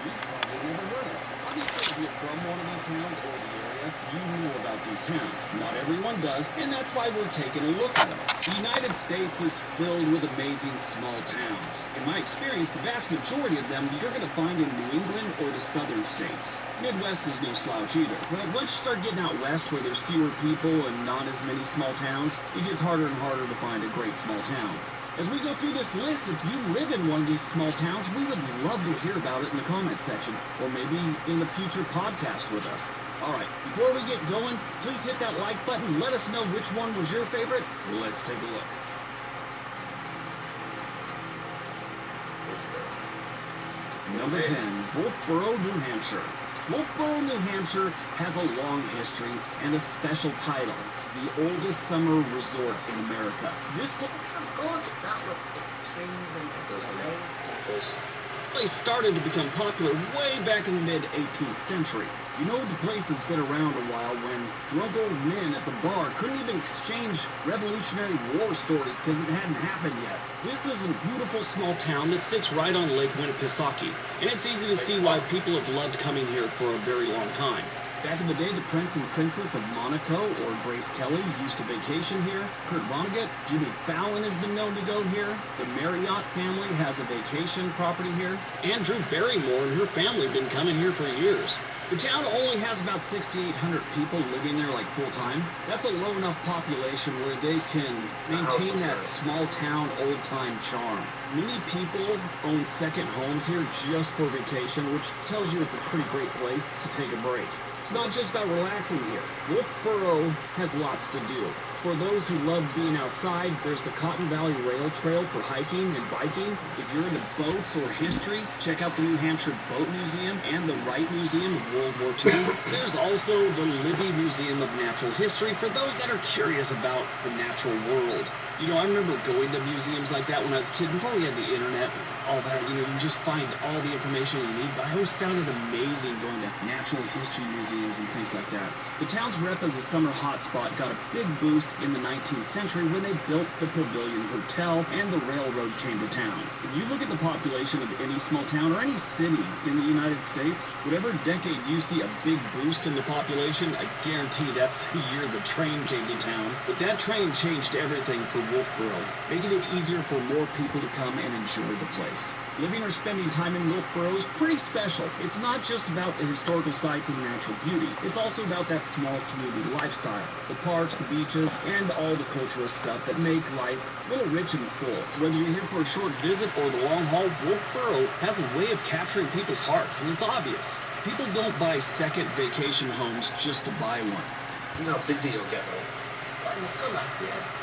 You've probably never heard of. Obviously, if you're from one of these towns or the area, you know about these towns. Not everyone does, and that's why we're taking a look at them. The United States is filled with amazing small towns. In my experience, the vast majority of them you're going to find in New England or the southern states. Midwest is no slouch either, but once you start getting out west where there's fewer people and not as many small towns, it gets harder and harder to find a great small town. As we go through this list, if you live in one of these small towns, we would love to hear about it in the comment section, or maybe in a future podcast with us. All right, before we get going, please hit that like button. Let us know which one was your favorite. Let's take a look. Number 10, Wolfboro, New Hampshire. Wolfboro, New Hampshire has a long history and a special title, the oldest summer resort in America. This place started to become popular way back in the mid-18th century. You know, the place has been around a while when drunk old men at the bar couldn't even exchange Revolutionary War stories because it hadn't happened yet. This is a beautiful small town that sits right on Lake Winnipesaukee, and it's easy to see why people have loved coming here for a very long time. Back in the day, the Prince and Princess of Monaco, or Grace Kelly, used to vacation here. Kurt Vonnegut, Jimmy Fallon has been known to go here. The Marriott family has a vacation property here. And Drew Barrymore and her family have been coming here for years. The town only has about 6,800 people living there like full-time. That's a low enough population where they can maintain that small-town, old-time charm. Many people own second homes here just for vacation, which tells you it's a pretty great place to take a break. It's not just about relaxing here. Wolfboro has lots to do. For those who love being outside, there's the Cotton Valley Rail Trail for hiking and biking. If you're into boats or history, check out the New Hampshire Boat Museum and the Wright Museum of World War II. There's also the Libby Museum of Natural History for those that are curious about the natural world. You know, I remember going to museums like that when I was a kid, before we had the internet and all that. You know, you just find all the information you need, but I always found it amazing going to natural history museums and things like that. The town's rep as a summer hotspot got a big boost in the 19th century when they built the Pavilion Hotel and the railroad came to town. If you look at the population of any small town or any city in the United States, whatever decade you see a big boost in the population, I guarantee that's the year the train came to town. But that train changed everything for Wolfboro, making it easier for more people to come and enjoy the place. Living or spending time in Wolfboro is pretty special. It's not just about the historical sites and natural beauty. It's also about that small community lifestyle, the parks, the beaches, and all the cultural stuff that make life a little rich and full. Whether you're here for a short visit or the long haul, Wolfboro has a way of capturing people's hearts, and it's obvious. People don't buy second vacation homes just to buy one. You know how busy you'll get though? Like in the summer? Yeah.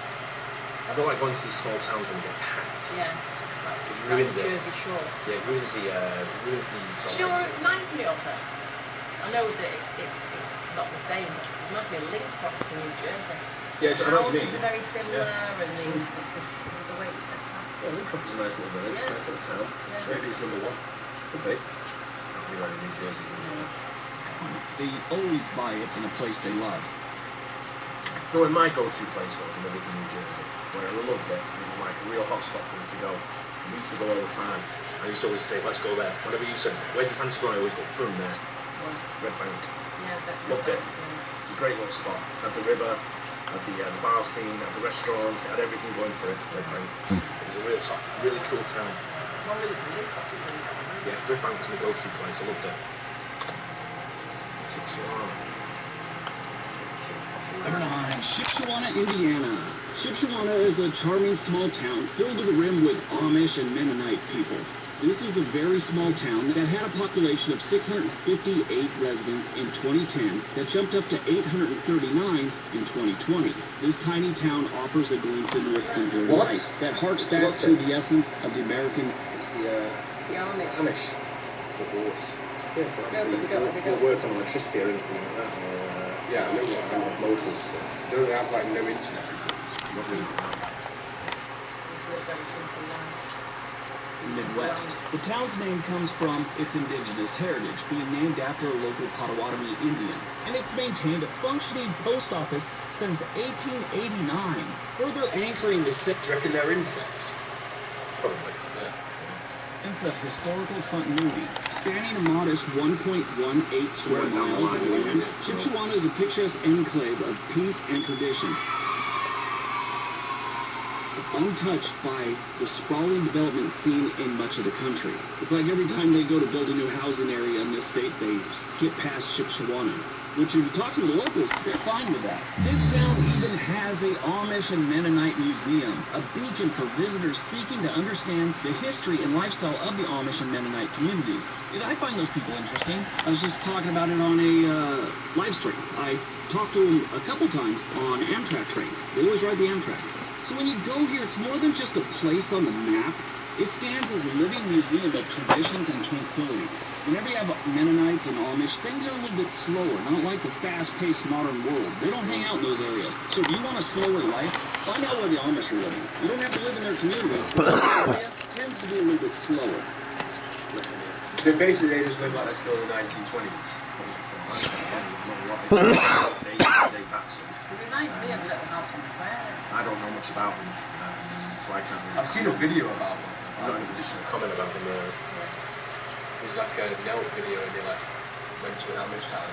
I don't like going to these small towns when they get packed. Yeah. It ruins it. Jersey Shore. Yeah, it ruins the Do you know what it reminds me of though? I know that it's not the same, but it reminds me of Lintop to New Jersey. Yeah, I know what you mean. Houses are very similar, and the way it's set up. Yeah, Lintop is a nice little village, Yeah. nice little town. Yeah. Maybe it's number one. Could be. I'll be right in New Jersey. They always buy it in a place they love. So in my go-to place was in New Jersey, where I loved it. It was like a real hotspot for me to go. I used to go all the time. I used to always say, let's go there. Whenever you said, where do you fancy going, I always go, boom, there. Red Bank. Yeah, Loved it. It was a great little spot. Had the river, had the bar scene, had the restaurants, it had everything going for it. Red Bank. It was a real top, really cool town. Yeah, Red Bank was the go-to place. I loved it. Number 9, Shipshewana, Indiana. Shipshewana is a charming small town filled to the rim with Amish and Mennonite people. This is a very small town that had a population of 658 residents in 2010 that jumped up to 839 in 2020. This tiny town offers a glimpse into a simpler life that harks back to the essence of the American. It's the Amish. The boys. Yeah, They work on electricity or anything like that. Yeah, I know what Moses. They don't have like no internet. Nothing. Midwest. The town's name comes from its indigenous heritage, being named after a local Potawatomi Indian, and it's maintained a functioning post office since 1889. Further anchoring the Do you reckon they're incest? Probably, yeah. It's a historical continuity, spanning a modest 1.18 square miles of land. Shipshewana is a picturesque enclave of peace and tradition, untouched by the sprawling development seen in much of the country. It's like every time they go to build a new housing area in this state, they skip past Shipshewana, which if you talk to the locals, they're fine with that. This town even has a Amish and Mennonite museum, a beacon for visitors seeking to understand the history and lifestyle of the Amish and Mennonite communities. And I find those people interesting. I was just talking about it on a live stream. I talked to them a couple times on Amtrak trains. They always ride the Amtrak. So when you go here, it's more than just a place on the map. It stands as a living museum of traditions and tranquility. Whenever you have Mennonites and Amish, things are a little bit slower, not like the fast-paced modern world. They don't hang out in those areas. So if you want a slower life, find out where the Amish are living. You don't have to live in their community. This area tends to be a little bit slower. So basically they just live like they're still in the 1920s. I don't know much about them, so I can't really. I've seen a video about them. I'm not in a position to comment about them. It was like a Nell video and they like went to an Amish town.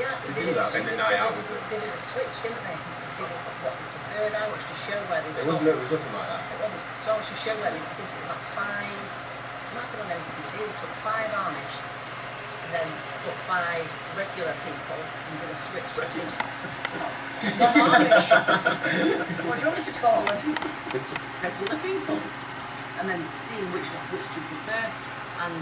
Yeah, They did that, spend the night out with them. They did a switch, didn't they? To see what was the third hour to show where they It wasn't nothing like that. It wasn't. So to show where they, I think it was like 5, it might have been on MTV, they took 5 Amish, and then put 5 regular people, and did a switch to see. Not Amish. What do you want me to call them? Regular people. And then seeing which we prefer, and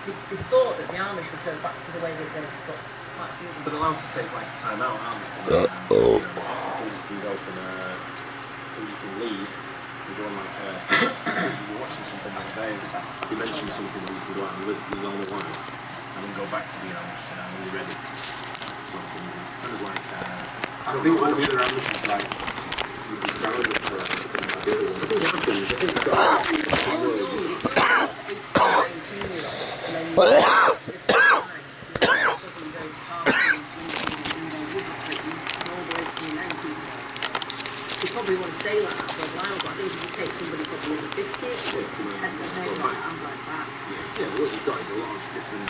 they thought that the Amish would go back to the way that they got quite a few of them. They're allowed to take like a time out, aren't they? You can go from you can leave. You go on like you're watching something like that. You mention something that you can go out and live your normal life, and then go back to the Amish when you're ready. So it's kind of like I think all the other Amish is like ground up for probably want to say like that for a while, but I think if you take somebody probably in the 50s, and then they like that, I'm like that. yeah, what you've got is a lot of different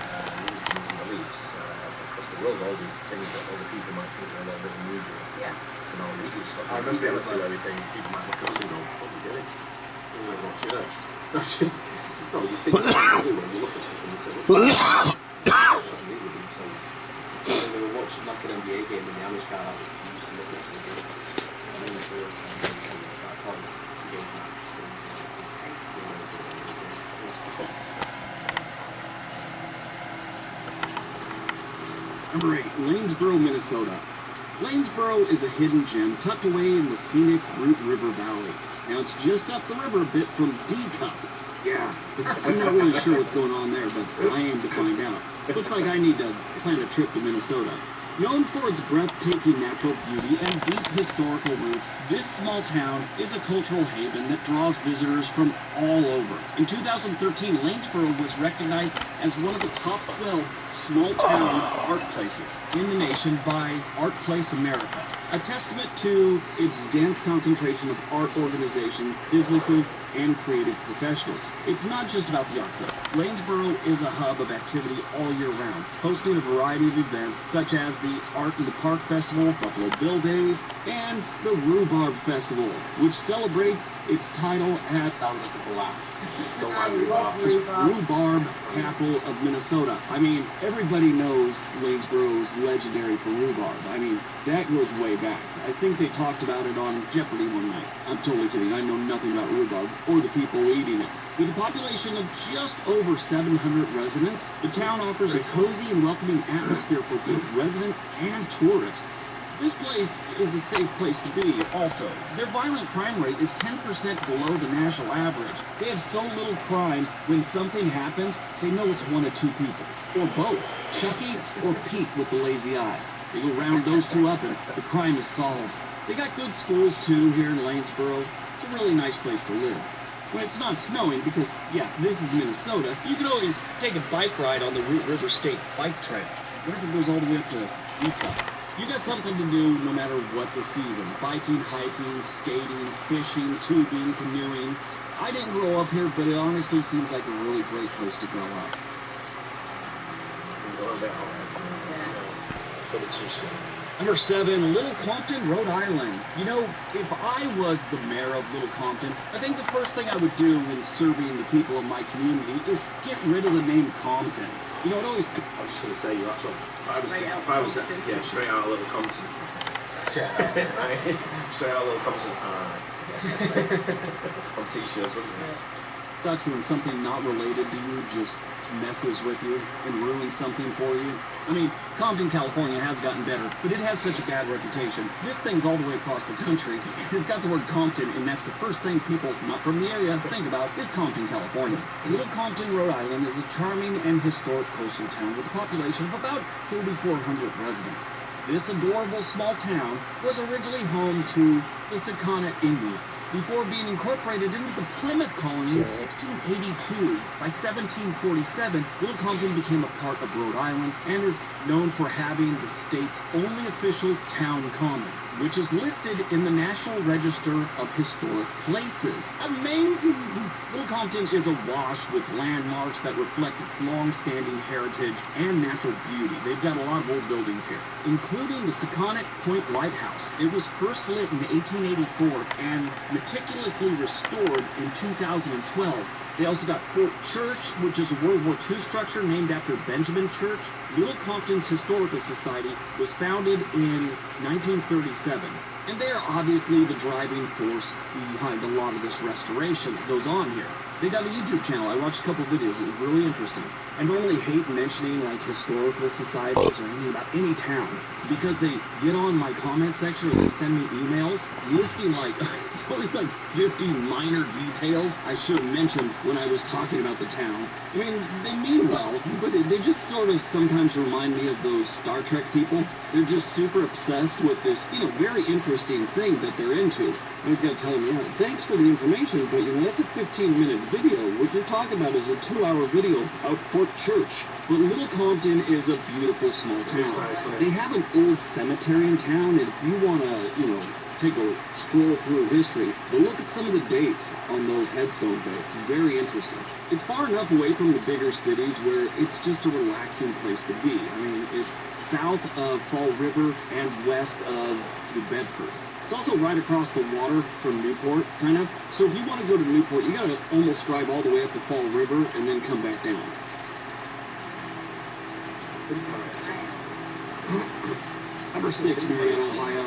beliefs across the world, all the things that other people might think are a little bit unusual. Yeah. You know, we do stuff. I remember it was like everything. People might look at us and go, "What are you doing? You're not church." No, you think it's what you do when you look at something and say, "What do you do?" they were watching like an NBA game in the Amish car that we used to look at and go, Number 8, Lanesboro, Minnesota. Lanesboro is a hidden gem tucked away in the scenic Root River Valley. Now it's just up the river a bit from D-Cup. Yeah, I'm not really sure what's going on there, but I aim to find out. Looks like I need to plan a trip to Minnesota. Known for its breathtaking natural beauty and deep historical roots, this small town is a cultural haven that draws visitors from all over. In 2013, Lanesboro was recognized as one of the top 12 small-town art places in the nation by Art Place America, a testament to its dense concentration of art organizations, businesses, and creative professionals. It's not just about the arts, though. Lanesboro is a hub of activity all year round, hosting a variety of events such as the Art in the Park Festival, Buffalo Bill Days, and the Rhubarb Festival, which celebrates its title at... sounds like a blast. Don't mind rhubarb. Rhubarb, capital of Minnesota. I mean, everybody knows Lanesboro's legendary for rhubarb. I mean, that goes way back. I think they talked about it on Jeopardy one night. I'm totally kidding. I know nothing about rhubarb or the people eating it. With a population of just over 700 residents, the town offers a cozy and welcoming atmosphere for both residents and tourists. This place is a safe place to be, also. Their violent crime rate is 10% below the national average. They have so little crime, when something happens, they know it's one of two people. Or both, Chucky or Pete with the lazy eye. They go round those two up and the crime is solved. They got good schools, too, here in Lanesboro. It's a really nice place to live. When it's not snowing, because, yeah, this is Minnesota, you can always take a bike ride on the Root River State Bike Trail. The river goes all the way up to Utah. You got something to do no matter what the season. Biking, hiking, skating, fishing, tubing, canoeing. I didn't grow up here, but it honestly seems like a really great place to grow up. Seems a little bit hard. It's a little bit too small. Number 7, Little Compton, Rhode Island. You know, if I was the mayor of Little Compton, I think the first thing I would do in serving the people of my community is get rid of the name Compton. You know, it always... I was just going to say, that's what if I was yeah, straight out of Little Compton. Straight out of Little Compton. On t-shirts, wasn't it? Sucks when something not related to you just messes with you and ruins something for you. I mean, Compton, California has gotten better, but it has such a bad reputation. This thing's all the way across the country. It's got the word Compton, and that's the first thing people not from the area think about is Compton, California. Little Compton, Rhode Island is a charming and historic coastal town with a population of about 3,400 residents. This adorable small town was originally home to the Sakana Indians before being incorporated into the Plymouth colony in 1682. By 1747, Little Compton became a part of Rhode Island and is known for having the state's only official town common, which is listed in the National Register of Historic Places. Amazing! Little Compton is awash with landmarks that reflect its long-standing heritage and natural beauty. They've got a lot of old buildings here, including the Sakana Point Lighthouse. It was first lit in 1884 and meticulously restored in 2012. They also got Fort Church, which is a World War II structure named after Benjamin Church. Little Compton's Historical Society was founded in 1937. And they are obviously the driving force behind a lot of this restoration that goes on here. They got a YouTube channel. I watched a couple videos. It was really interesting. I normally hate mentioning like historical societies or anything about any town because they get on my comment section or they send me emails listing like, it's always like 50 minor details I should have mentioned when I was talking about the town. I mean, they mean well, but they just sort of sometimes remind me of those Star Trek people. They're just super obsessed with this, you know, very interesting thing that they're into. I was going to tell them, you know, thanks for the information, but, you know, that's a 15-minute video. What you're talking about is a 2-hour video out Fort Church. But Little Compton is a beautiful small town. They have an old cemetery in town, and if you want to, you know, take a stroll through history, but look at some of the dates on those headstone beds. It's very interesting. It's far enough away from the bigger cities where it's just a relaxing place to be. I mean, it's south of Fall River and west of New Bedford. It's also right across the water from Newport, kind of. So if you want to go to Newport, you gotta almost drive all the way up to Fall River and then come back down. Number 6, Marietta, Ohio.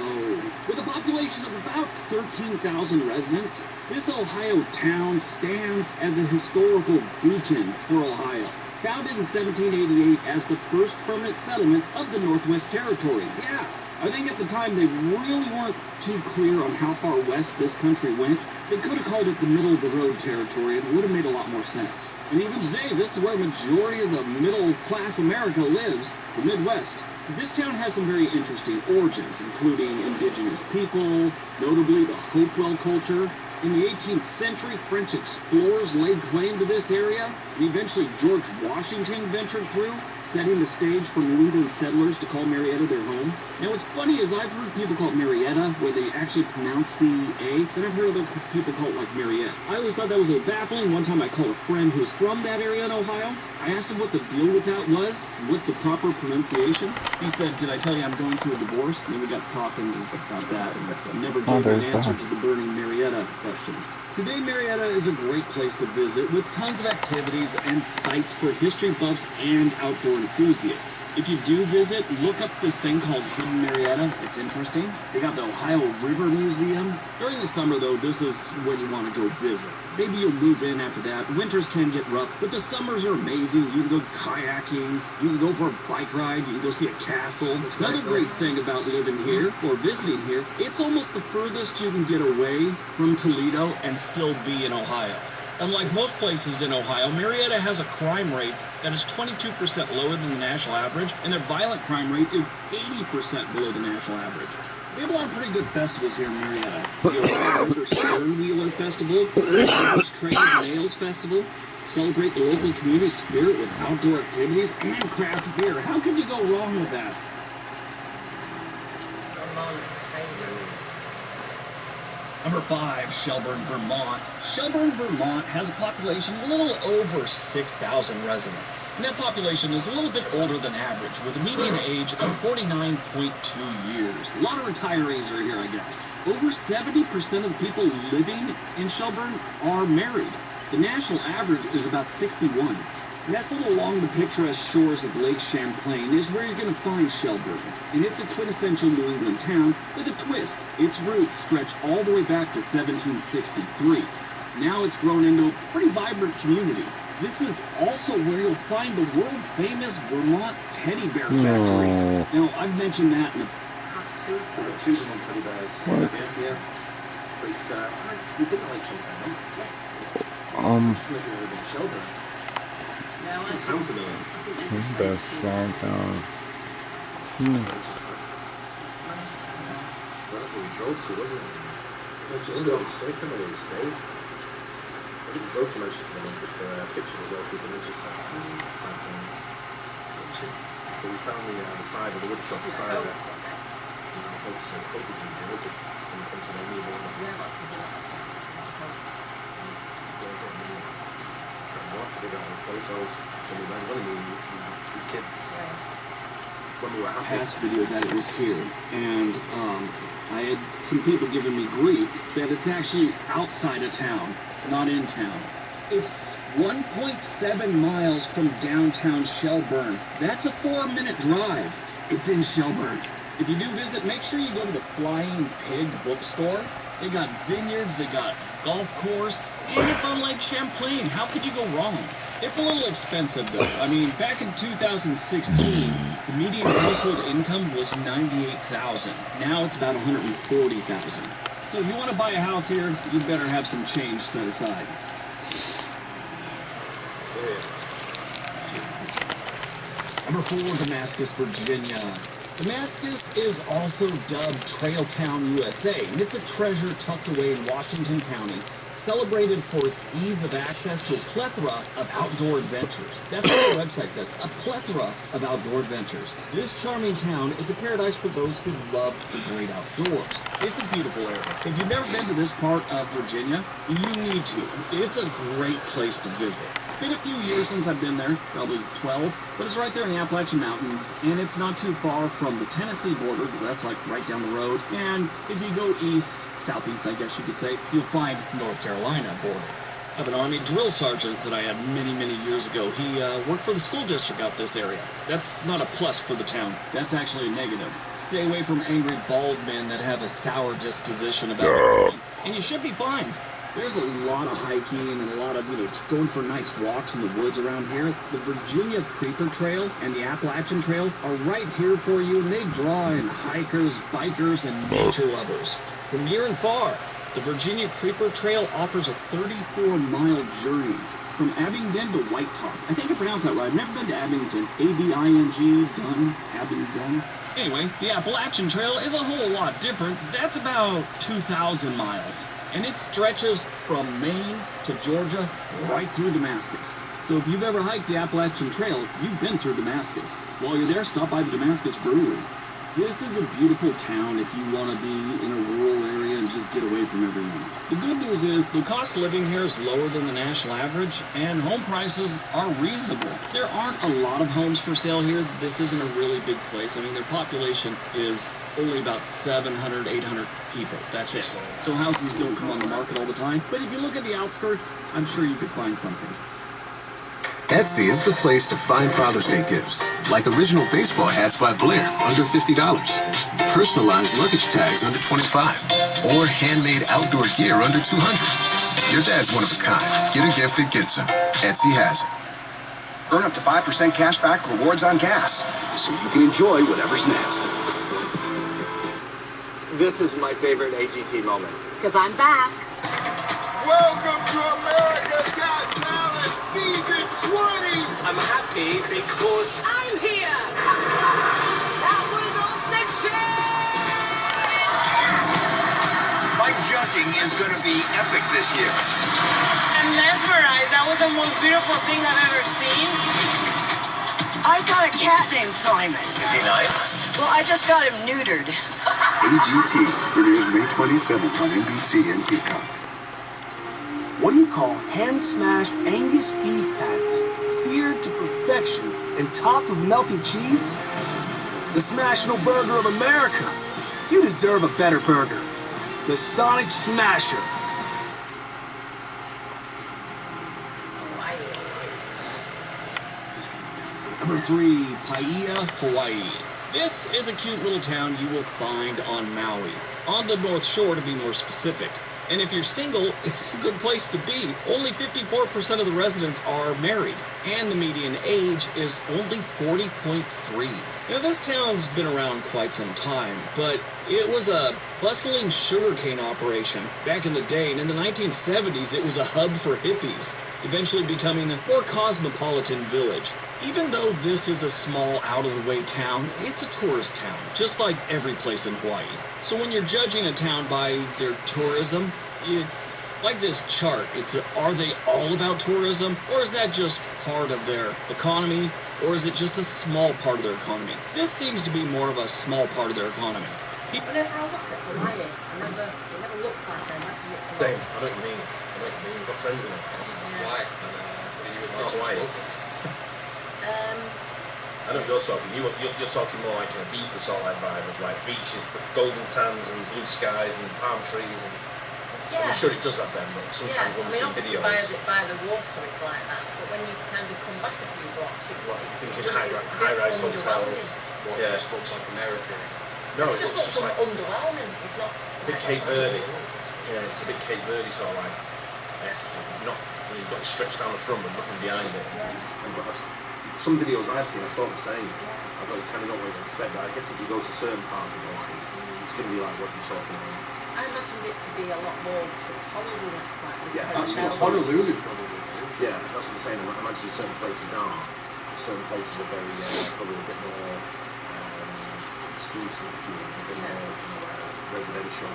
With a population of about 13,000 residents, this Ohio town stands as a historical beacon for Ohio. Founded in 1788 as the first permanent settlement of the Northwest Territory. Yeah, I think at the time they really weren't too clear on how far west this country went. They could have called it the middle of the road territory. It would have made a lot more sense. And even today, this is where the majority of the middle-class America lives, the Midwest. This town has some very interesting origins, including indigenous people, notably the Hopewell culture. In the 18th century, French explorers laid claim to this area, and eventually George Washington ventured through, setting the stage for New England settlers to call Marietta their home. Now what's funny is I've heard people call it Marietta, where they actually pronounce the A, then I've heard other people call it like Mariette. I always thought that was a little baffling. One time I called a friend who's from that area in Ohio. I asked him what the deal with that was, what's the proper pronunciation. He said, did I tell you I'm going through a divorce? And then we got talking about that, and never gave an answer to the burning Marietta question. Today, Marietta is a great place to visit with tons of activities and sites for history buffs and outdoor enthusiasts. If you do visit, look up this thing called Hidden Marietta. It's interesting. They got the Ohio River Museum. During the summer, though, this is where you want to go visit. Maybe you'll move in after that. Winters can get rough, but the summers are amazing. You can go kayaking, you can go for a bike ride, you can go see a castle. Another great thing about living here or visiting here, it's almost the furthest you can get away from Toledo and still be in Ohio. Unlike most places in Ohio, Marietta has a crime rate that is 22% lower than the national average, and their violent crime rate is 80% below the national average. We have a lot of pretty good festivals here in Marietta. The Ohio River Stern Wheeler Festival, the Trade Nails Festival, celebrate the local community spirit with outdoor activities and craft beer. How could you go wrong with that? Number 5, Shelburne, Vermont. Shelburne, Vermont has a population a little over 6,000 residents. And that population is a little bit older than average, with a median age of 49.2 years. A lot of retirees are here, I guess. Over 70% of the people living in Shelburne are married. The national average is about 61. Nestled along the picturesque shores of Lake Champlain is where you're going to find Shelburne, and it's a quintessential New England town with a twist. Its roots stretch all the way back to 1763. Now it's grown into a pretty vibrant community. This is also where you'll find the world-famous Vermont teddy bear factory. Now, I've mentioned that in the Two Vermont teddy bears. What? Yeah. But it's, you've been to Lake Champlain, Shelburne. No, I Doesn't sound familiar. Best small town. That's where we drove to, wasn't it? It's just a state, kind of a state. I think we drove to Manchester with pictures of locals and it's just like, type thing. But we found the side of the wood shop, the side of it. Hope's New Jersey, in Pennsylvania. They got all the photos. So we went with the kids. When we were out past video that it was here, and I had some people giving me grief that it's actually outside of town, not in town. It's 1.7 miles from downtown Shelburne. That's a 4-minute drive. It's in Shelburne. If you do visit, make sure you go to the Flying Pig bookstore. They got vineyards, they got golf course, and it's on Lake Champlain. How could you go wrong? It's a little expensive though. I mean, back in 2016, the median household income was $98,000. Now it's about $140,000. So if you want to buy a house here, you better have some change set aside. Number 4, Damascus, Virginia. Damascus is also dubbed Trail Town, USA, and it's a treasure tucked away in Washington County, celebrated for its ease of access to a plethora of outdoor adventures. That's what the website says, a plethora of outdoor adventures. This charming town is a paradise for those who love the great outdoors. It's a beautiful area. If you've never been to this part of Virginia, you need to. It's a great place to visit. It's been a few years since I've been there, probably 12, but it's right there in the Appalachian Mountains, and it's not too far from the Tennessee border. That's like right down the road. And if you go east, southeast, I guess you could say, you'll find North Carolina border. I have an Army drill sergeant that I had many years ago. He worked for the school district out this area. That's not a plus for the town. That's actually a negative. Stay away from angry bald men that have a sour disposition about everything, and you should be fine. There's a lot of hiking and a lot of, just going for nice walks in the woods around here. The Virginia Creeper Trail and the Appalachian Trail are right here for you, and they draw in hikers, bikers, and nature lovers from near and far. The Virginia Creeper Trail offers a 34-mile journey from Abingdon to White Top. I think I pronounced that right. I've never been to Abingdon. A-B-I-N-G, Dun, Abingdon. Anyway, the Appalachian Trail is a whole lot different. That's about 2,000 miles. And it stretches from Maine to Georgia right through Damascus. So if you've ever hiked the Appalachian Trail, you've been through Damascus. While you're there, stop by the Damascus Brewery. This is a beautiful town if you want to be in a rural area and just get away from everyone. The good news is the cost of living here is lower than the national average, and home prices are reasonable. There aren't a lot of homes for sale here. This isn't a really big place. I mean, their population is only about 700, 800 people. That's it. So houses don't come on the market all the time. But if you look at the outskirts, I'm sure you could find something. Etsy is the place to find Father's Day gifts, like original baseball hats by Blair, under $50, personalized luggage tags under $25, or handmade outdoor gear under $200. Your dad's one of a kind. Get a gift that gets him. Etsy has it. Earn up to 5% cash back rewards on gas, so you can enjoy whatever's next. This is my favorite AGT moment. Because I'm back. Welcome to America's Got Talent Season 20! I'm happy because I'm here! That was on section! My judging is going to be epic this year. I'm mesmerized. That was the most beautiful thing I've ever seen. I've got a cat named Simon. Is he nice? Well, I just got him neutered. AGT premieres May 27th on NBC and Peacock. What do you call hand-smashed Angus beef patties, seared to perfection and topped with melted cheese? The Smashable Burger of America. You deserve a better burger. The Sonic Smasher. Number 3, Paia, Hawaii. This is a cute little town you will find on Maui, on the North Shore to be more specific. And if you're single, it's a good place to be. Only 54% of the residents are married, and the median age is only 40.3. Now, this town's been around quite some time, but it was a bustling sugarcane operation back in the day, and in the 1970s it was a hub for hippies, eventually becoming a more cosmopolitan village. Even though this is a small, out-of-the-way town, it's a tourist town, just like every place in Hawaii. So when you're judging a town by their tourism, it's like this chart. It's are they all about tourism, or is that just part of their economy, or is it just a small part of their economy? This seems to be more of a small part of their economy. Whenever I look at Hawaii, it never looks like them. Same. I know what you mean. You've got friends in it. Why? Hawaii. I know what you're talking. You're talking more like a Ibiza sort of vibe of like beaches, golden sands and blue skies and palm trees. And yeah. I'm sure it does have them, but sometimes when we see videos. By the water it's like that, but when you kind of come back a few blocks, you're thinking high-rise hotels. Yeah, it looks like America. No, it looks just like underwhelming. It's not. A bit Cape Verde. Yeah, it's a bit Cape Verde sort of like. Not you've got it stretched down the front, but nothing behind it. Yeah. Some videos I've seen, I thought the same. I thought you kind of know what you expect, but I guess if you go to certain parts of Hawaii, it's going to be like what you're talking about. I imagined it to be a lot more sort of Honolulu. Yeah, that's what Honolulu probably is. Yeah, that's what I'm saying. I imagine certain places are. Certain places are very, probably a bit more exclusive, a bit more residential.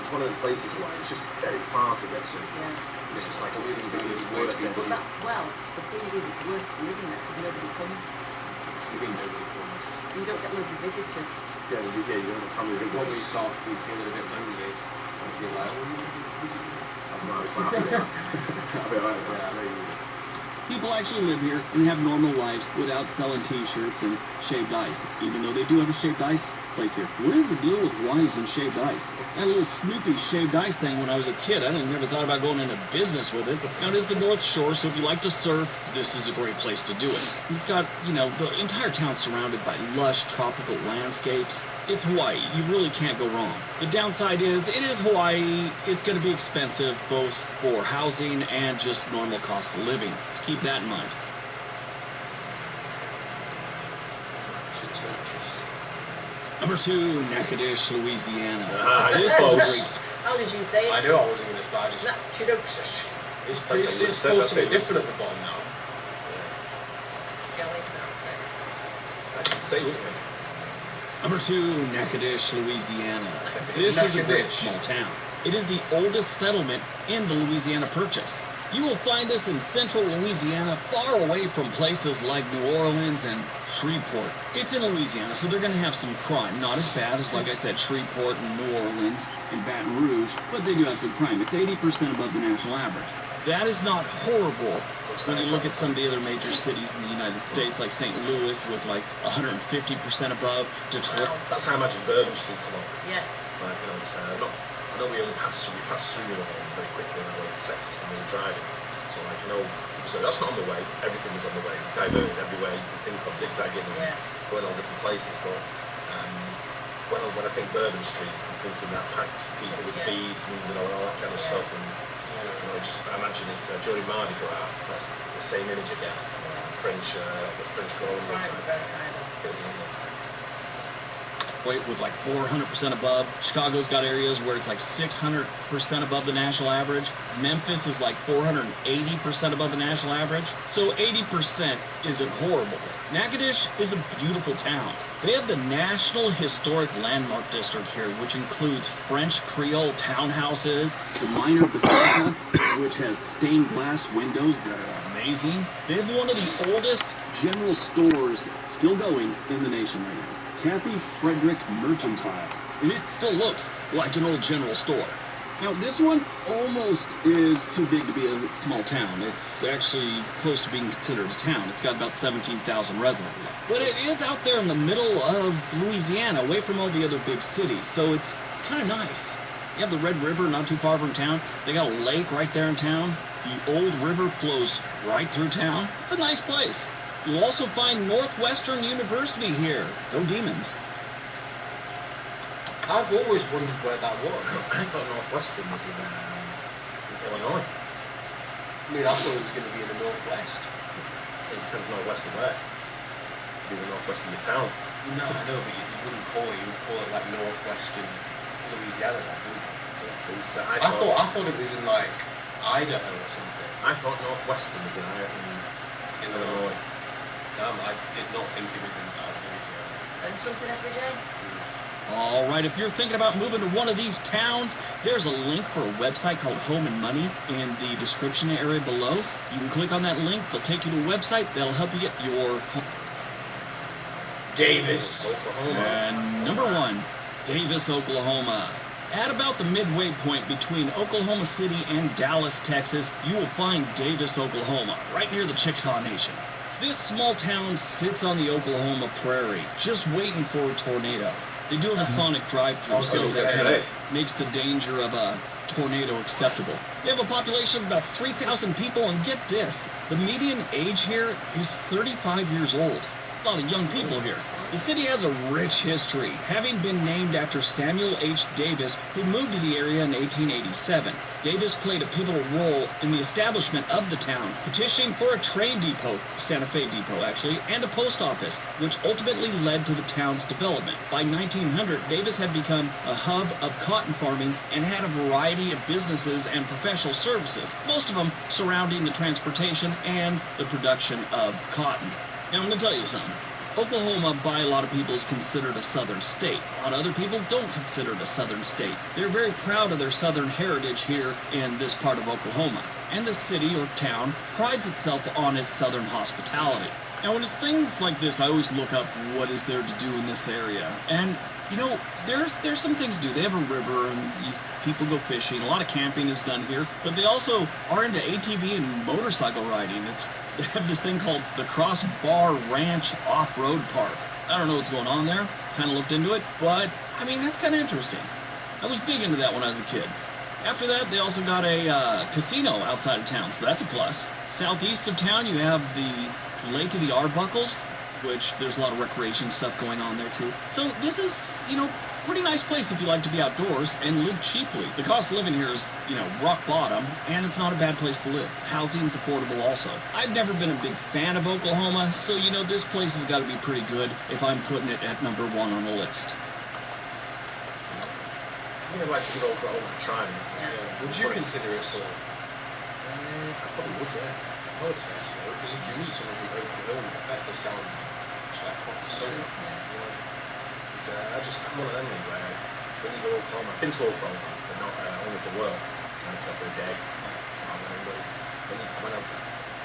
It's one of the places where it's just very far to get to. Yeah. It's just like it seems like it's worth it. But the thing is it's worth living there because nobody comes. You mean nobody comes? You don't get loads of visitors. Yeah, you don't have family visitors. When we start, we feel a bit lonely. I feel like, I'll be alright. People actually live here and have normal lives without selling t-shirts and shaved ice, even though they do have a shaved ice place here. What is the deal with Hawaiians and shaved ice? I had a little Snoopy shaved ice thing when I was a kid. I never thought about going into business with it. Now, it is the North Shore, so if you like to surf, this is a great place to do it. It's got, the entire town surrounded by lush tropical landscapes. It's Hawaii. You really can't go wrong. The downside is, it is Hawaii. It's going to be expensive, both for housing and just normal cost of living. So keep that in mind. Number 2, Natchitoches, Louisiana. This is a great... How did you say it? I knew I wasn't going to spy. Natchitoches. It's supposed to be different at the bottom now. I can say what you mean. Number 2, Natchitoches, Louisiana. This is a great small town. It is the oldest settlement in the Louisiana Purchase. You will find this in central Louisiana, far away from places like New Orleans and Shreveport. It's in Louisiana, so they're going to have some crime. Not as bad as, like I said, Shreveport and New Orleans and Baton Rouge, but they do have some crime. It's 80% above the national average. That is not horrible when you look at some of the other major cities in the United States, like St. Louis with like 150% above, Detroit. That's how I imagine Bourbon Street's a lot. Yeah. Like, I know we only passed through New Orleans very quickly when I went to Texas when we were driving. So so that's not on the way. Everything was on the way. Diverted everywhere you can think of, zigzagging and going all different places. But when I think Bourbon Street, I'm thinking that packed people with beads and all that kind of stuff. And I imagine it's during Mardi Gras. That's the same image again. French, French colonial type. with like 400% above. Chicago's got areas where it's like 600% above the national average. Memphis is like 480% above the national average. So 80% isn't horrible. Natchitoches is a beautiful town. They have the National Historic Landmark District here, which includes French Creole townhouses, the Minor Basilica, which has stained glass windows that are amazing. They have one of the oldest general stores still going in the nation right now. Kathy Frederick Mercantile. And it still looks like an old general store. Now, this one almost is too big to be a small town. It's actually close to being considered a town. It's got about 17,000 residents. But it is out there in the middle of Louisiana, away from all the other big cities, so it's kind of nice. You have the Red River not too far from town. They got a lake right there in town. The old river flows right through town. It's a nice place. You'll also find Northwestern University here. Go Demons. I've always wondered where that was. I thought Northwestern was in Illinois. I mean, I thought it was going to be in the Northwest. It depends Northwest of where. Be the Northwest of the town. No, I know, but you wouldn't call it. You would call it like Northwestern Louisiana, like, wouldn't you? I thought it was in like Idaho or something. I thought Northwestern was in Illinois. Damn, I did not think it was in Louisiana. And something every day. All right, if you're thinking about moving to one of these towns, there's a link for a website called Home and Money in the description area below. You can click on that link. They'll take you to a website. That'll help you get your home. Davis, Oklahoma. And number 1, Davis, Oklahoma. At about the midway point between Oklahoma City and Dallas, Texas, you will find Davis, Oklahoma, right near the Chickasaw Nation. This small town sits on the Oklahoma prairie, just waiting for a tornado. They do have a sonic drive-through, so that makes the danger of a tornado acceptable. They have a population of about 3,000 people, and get this, the median age here is 35 years old. A lot of young people here. The city has a rich history, having been named after Samuel H. Davis, who moved to the area in 1887. Davis played a pivotal role in the establishment of the town, petitioning for a train depot, Santa Fe Depot actually, and a post office, which ultimately led to the town's development. By 1900, Davis had become a hub of cotton farming and had a variety of businesses and professional services, most of them surrounding the transportation and the production of cotton. Now, I'm going to tell you something. Oklahoma, by a lot of people, is considered a southern state. A lot of other people don't consider it a southern state. They're very proud of their southern heritage here in this part of Oklahoma. And the city or town prides itself on its southern hospitality. Now, when it's things like this, I always look up what is there to do in this area. And, you know, there's some things to do. They have a river, and people go fishing. A lot of camping is done here. But they also are into ATV and motorcycle riding. They have this thing called the Crossbar Ranch Off-Road Park. I don't know what's going on there. Kind of looked into it. But, I mean, that's kind of interesting. I was big into that when I was a kid. After that, they also got a casino outside of town, so that's a plus. Southeast of town, you have the Lake of the Arbuckles, which there's a lot of recreation stuff going on there too. So this is, you know, pretty nice place if you like to be outdoors and live cheaply. The cost of living here is, you know, rock bottom, and it's not a bad place to live. Housing's affordable also. I've never been a big fan of Oklahoma, so, you know, this place has got to be pretty good if I'm putting it at number 1 on the list. I'd like to give Oklahoma a try. Would you consider it sort of? I probably would, yeah. I would say so, because if you meet someone from Oklahoma, that does sound like proper southern. I'm one of them where when you go to Oklahoma, I've been to Oklahoma, but not only for work, and for a day.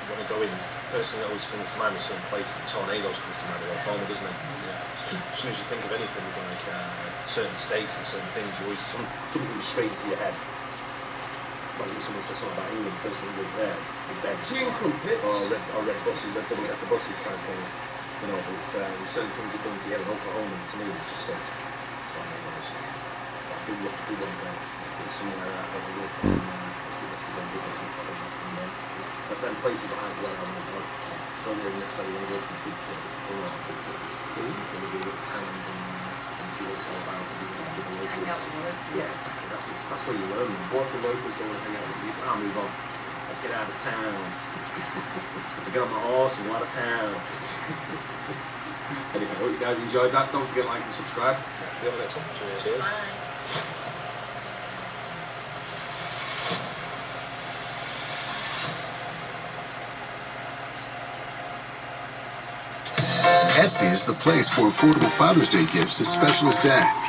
When I go in, the first thing that always springs to mind with certain places, tornadoes comes to mind with Oklahoma, doesn't it? Yeah. So as soon as you think of anything with like certain states and certain things, you always something comes straight into your head. Like when someone says something about England, the first thing that goes there, Big Ben. Tea and crumpets. Or red buses, red WF buses type thing. You know, it's there's certain things that come together. Oklahoma, to me, it just says, I do want to go somewhere out there, people to go visit but then places that I've where I don't really necessarily want to go to the big cities, all the big cities. You want to go to the towns and see what it's all about, and do the locals. Yeah, exactly. That's where you learn. What the locals don't want to hang out with people. I'll move on. I get out of town. I get on my horse and go out of town. Anyway, I hope you guys enjoyed that. Don't forget to like and subscribe. See you on the next one. Cheers. Bye. Etsy is the place for affordable Father's Day gifts, especially as dad.